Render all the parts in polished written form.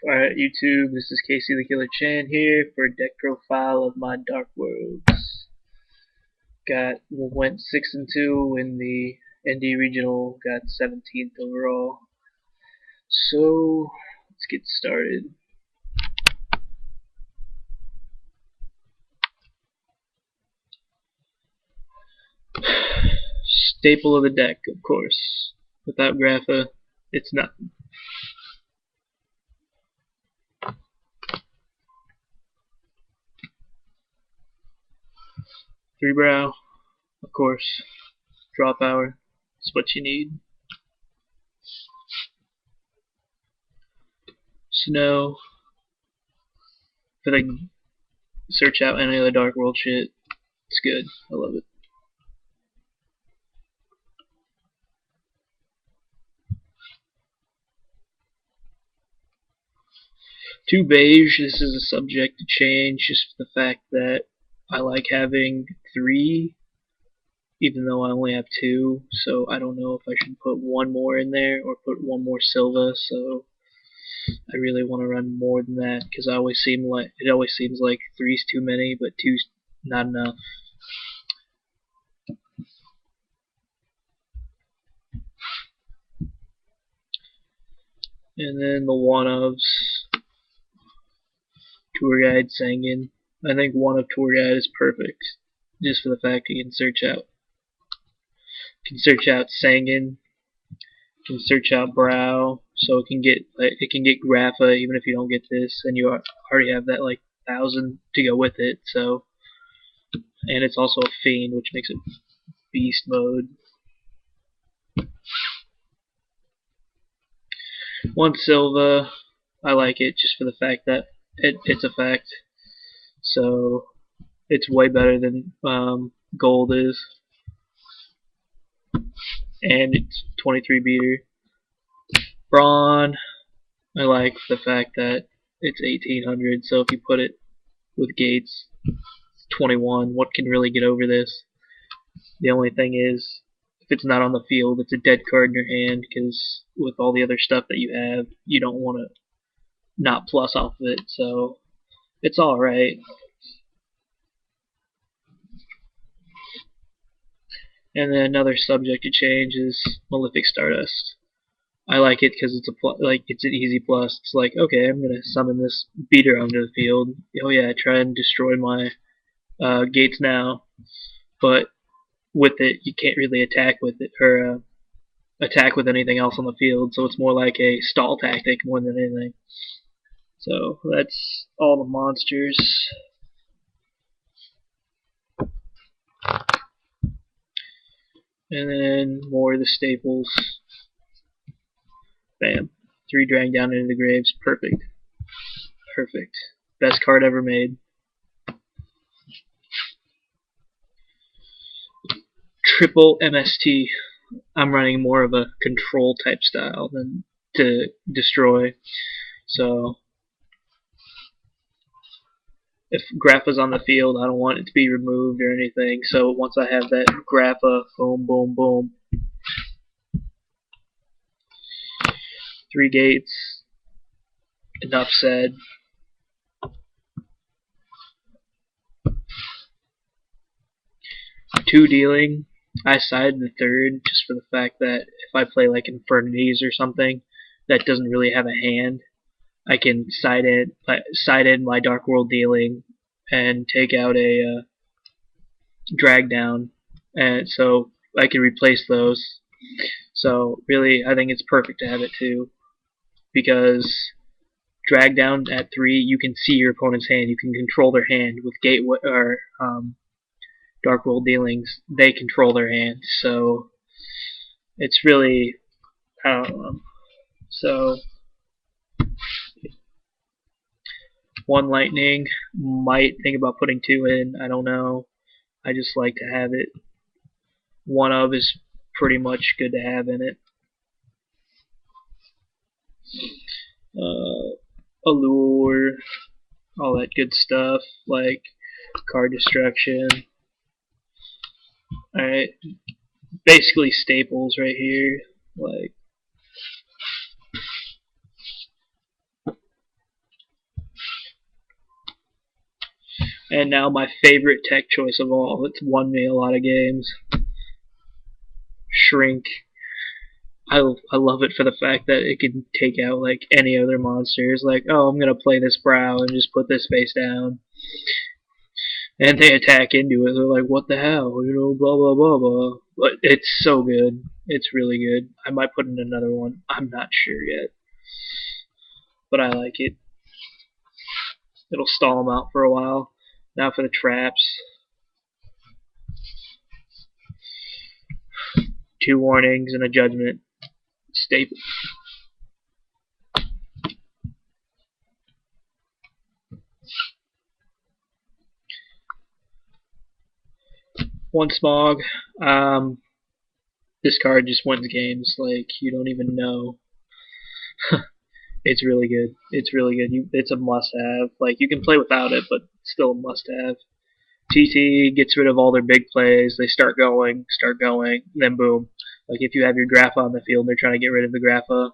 Alright, YouTube, this is Casey the Killer Chan here for a deck profile of my Dark Worlds. Went 6-2 in the indi regional, got 17th overall. So, let's get started. Staple of the deck, of course. Without Grapha, it's nothing. Three brow, of course. Draw power, it's what you need. Snow, if I search out any other Dark World shit, it's good. I love it. Two beige, this is a subject to change just for the fact that I like having three, even though I only have two, so I don't know if I should put one more in there or put one more Silva, so I really want to run more than that because it always seems like three's too many, but two's not enough. And then the one-ofs, Tour Guide, Sanguine. I think one-of Tour Guide is perfect, just for the fact you can search out Sanguine, can search out Brow, so it can get Grapha even if you don't get this, and you already have that like 1,000 to go with it. So, and it's also a Fiend, which makes it beast mode. One Silva, I like it just for the fact that it's effect, so it's way better than gold is, and it's 23 beater. Brawn, I like the fact that it's 1800, so if you put it with gates, it's 21. What can really get over this? The only thing is, if it's not on the field, it's a dead card in your hand, because with all the other stuff that you have, you don't want to not plus off of it, so it's alright. And then another subject to change is Malefic Stardust. I like it because it's it's an easy plus. It's like, okay, I'm gonna summon this beater onto the field. Oh yeah, try and destroy my gates now. But with it, you can't really attack with it or attack with anything else on the field. So it's more like a stall tactic more than anything. So that's all the monsters. And then more of the staples. Bam. 3 Drag Down into the Graves. Perfect. Perfect. Best card ever made. Triple MST. I'm running more of a control type style than to destroy. So if Grapha's on the field, I don't want it to be removed or anything. So once I have that Grapha, boom, boom, boom. 3 gates. Enough said. Two dealing. I sided the third just for the fact that if I play like Infernities or something that doesn't really have a hand, I can side in my Dark World dealing and take out a drag down, and so I can replace those. So really, I think it's perfect to have it too, because drag down at 3, you can see your opponent's hand, you can control their hand. With gateway or Dark World dealings, they control their hand, so it's really, I don't know. So one lightning, might think about putting 2 in, I don't know. I just like to have it. One of is pretty much good to have in it. Allure, all that good stuff, like card destruction. Alright, basically staples right here, like And now my favorite tech choice of all. It's won me a lot of games. Shrink. I love it for the fact that it can take out like any other monsters. Like, oh, I'm gonna play this brow and just put this face down, and they attack into it. They're like, what the hell, blah blah blah blah. But it's so good. It's really good. I might put in another one. I'm not sure yet, but I like it. It'll stall them out for a while. Now for the traps. 2 warnings and a judgment. Staple. One smog. This card just wins games. Like, you don't even know. It's really good. It's really good. It's a must-have. Like, you can play without it, but still a must-have. TT gets rid of all their big plays. They start going, then boom. Like, if you have your Grapha on the field, they're trying to get rid of the Grapha.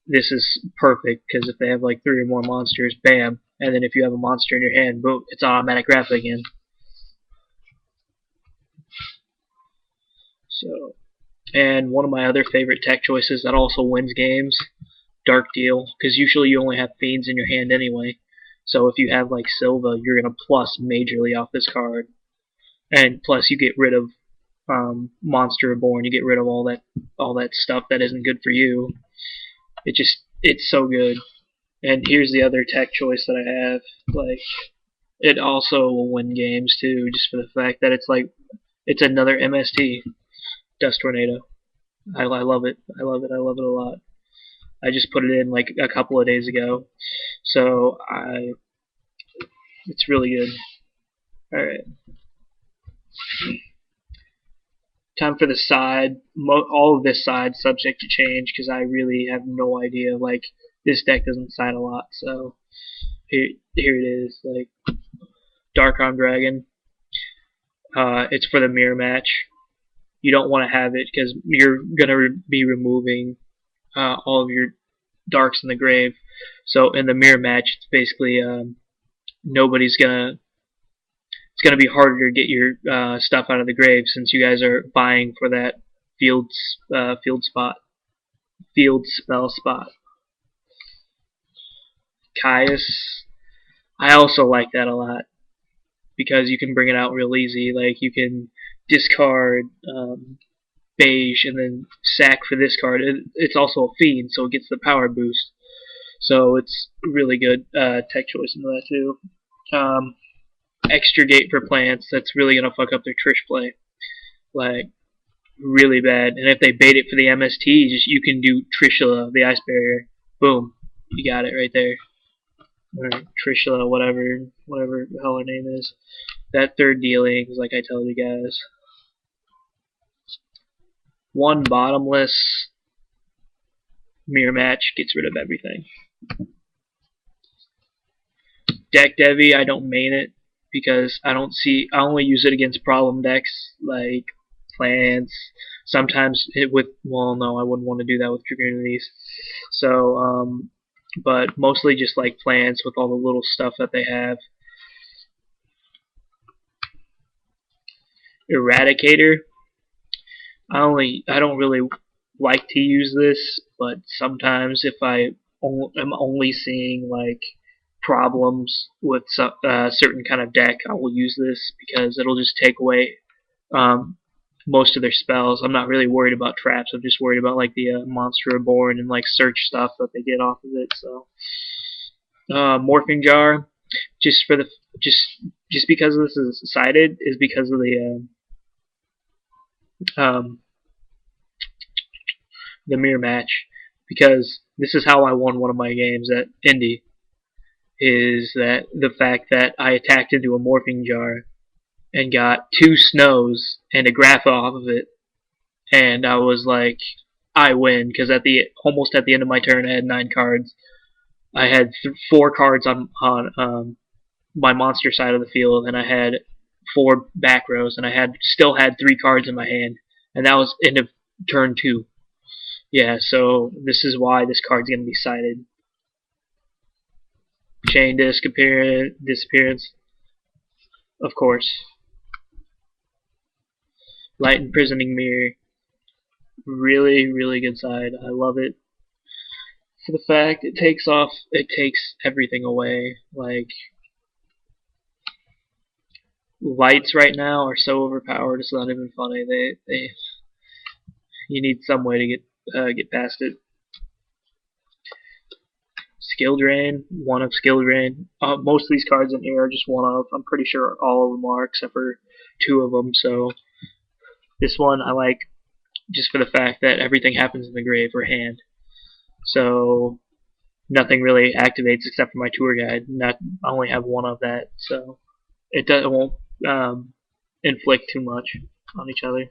This is perfect, because if they have like 3 or more monsters, bam. And then if you have a monster in your hand, boom, it's automatic Grapha again. So, and one of my other favorite tech choices that also wins games, Dark Deal, because usually you only have Fiends in your hand anyway. So if you have like Silva, you're gonna plus majorly off this card, and plus you get rid of Monster Reborn. You get rid of all that stuff that isn't good for you. It's so good. And here's the other tech choice that I have. Like, it also will win games too, just for the fact that it's another MST, Dust Tornado. I love it. I love it. I love it a lot. I just put it in like a couple of days ago, so it's really good. All right. Time for the side. All of this side subject to change because I really have no idea. Like, this deck doesn't side a lot, so here it is. Like, Darkrown Dragon. It's for the mirror match. You don't want to have it because you're gonna be removing all of your darks in the grave. So in the mirror match, it's basically nobody's gonna. It's gonna be harder to get your stuff out of the grave since you guys are vying for that field spell spot. Caius, I also like that a lot because you can bring it out real easy. Like, you can discard beige and then sack for this card. It's also a fiend, so it gets the power boost. So it's really good tech choice into that too. Extra gate for plants. That's really gonna fuck up their Trish play, like, really bad. And if they bait it for the MST, you can do Trishula, the Ice Barrier. Boom, you got it right there. Or Trishula, whatever the hell her name is. That third dealing is like I told you guys. One bottomless mirror match gets rid of everything. Deck Devi, I don't main it because I only use it against problem decks like plants. Sometimes I wouldn't want to do that with Dragoonies. So, but mostly just like plants with all the little stuff that they have. Eradicator. I don't really like to use this, but sometimes if I am only seeing like problems with certain kind of deck, I will use this because it'll just take away most of their spells. I'm not really worried about traps. I'm just worried about like the Monster Reborn and like search stuff that they get off of it. So Morphing Jar, just because this is sided is because of the mirror match. Because this is how I won one of my games at Indi. Is that the fact that I attacked into a Morphing Jar and got 2 snows and a Grapha off of it, and I was like, I win, because almost at the end of my turn I had 9 cards. I had 4 cards on my monster side of the field, and I had 4 back rows, and I still had 3 cards in my hand, and that was end of turn 2. Yeah, so this is why this card's gonna be sided. Chain disappearance. of course. Light Imprisoning Mirror. Really, really good side. I love it. For the fact it takes everything away. Like, lights right now are so overpowered, it's not even funny. You need some way to get past it. Skill Drain, one of Skill Drain. Most of these cards in here are just one of. I'm pretty sure all of them are, except for two of them. So this one I like just for the fact that everything happens in the grave or hand. So nothing really activates except for my tour guide. I only have one of that, so it won't inflict too much on each other.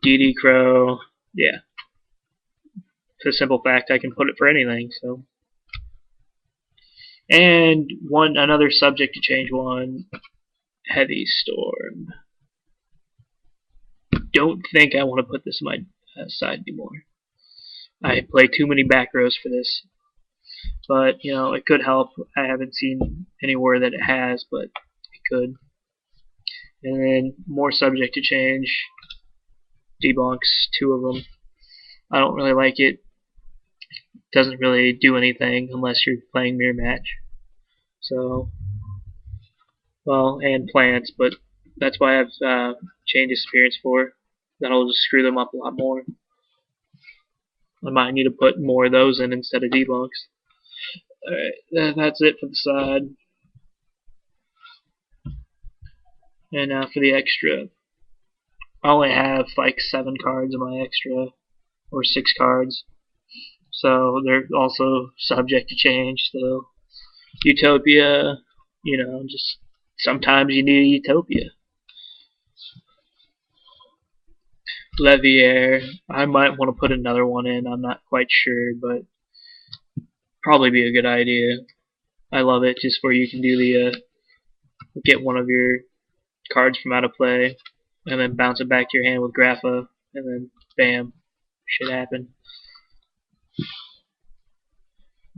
DD Crow, yeah. For the simple fact I can put it for anything. So, and another subject to change one, Heavy Storm. Don't think I want to put this in my side anymore. I play too many back rows for this. But, you know, it could help. I haven't seen anywhere that it has, but it could. And then more subject to change. Debunks, two of them. I don't really like it. Doesn't really do anything unless you're playing mirror match. So, well, and plants, but that's why I've changed Disappearance for. That'll just screw them up a lot more. I might need to put more of those in instead of debunks. Alright, that's it for the side. And now for the extra. I only have like 7 cards in my extra, or 6 cards. So they're also subject to change. So Utopia, you know, just sometimes you need a Utopia. Levier, I might want to put another one in. I'm not quite sure, but probably be a good idea. I love it, just where you can do the get one of your cards from out of play, and then bounce it back to your hand with Grapha, and then bam, shit happen.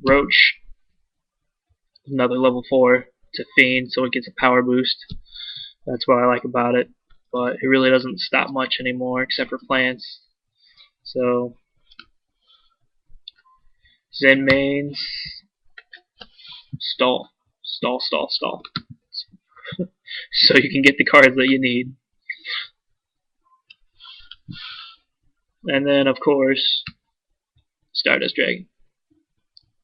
Roach, another level 4. It's a fiend, so it gets a power boost. That's what I like about it. But it really doesn't stop much anymore, except for plants. So, Zen mains, stall. Stall, stall, stall. So you can get the cards that you need. And then, of course, Stardust Dragon.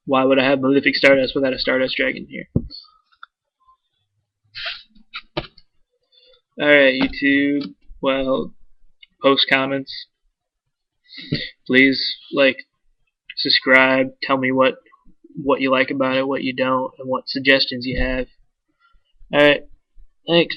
Why would I have Malefic Stardust without a Stardust Dragon here? Alright, YouTube. Well, post comments. Please, like, subscribe. Tell me what you like about it, what you don't, and what suggestions you have. Alright, thanks.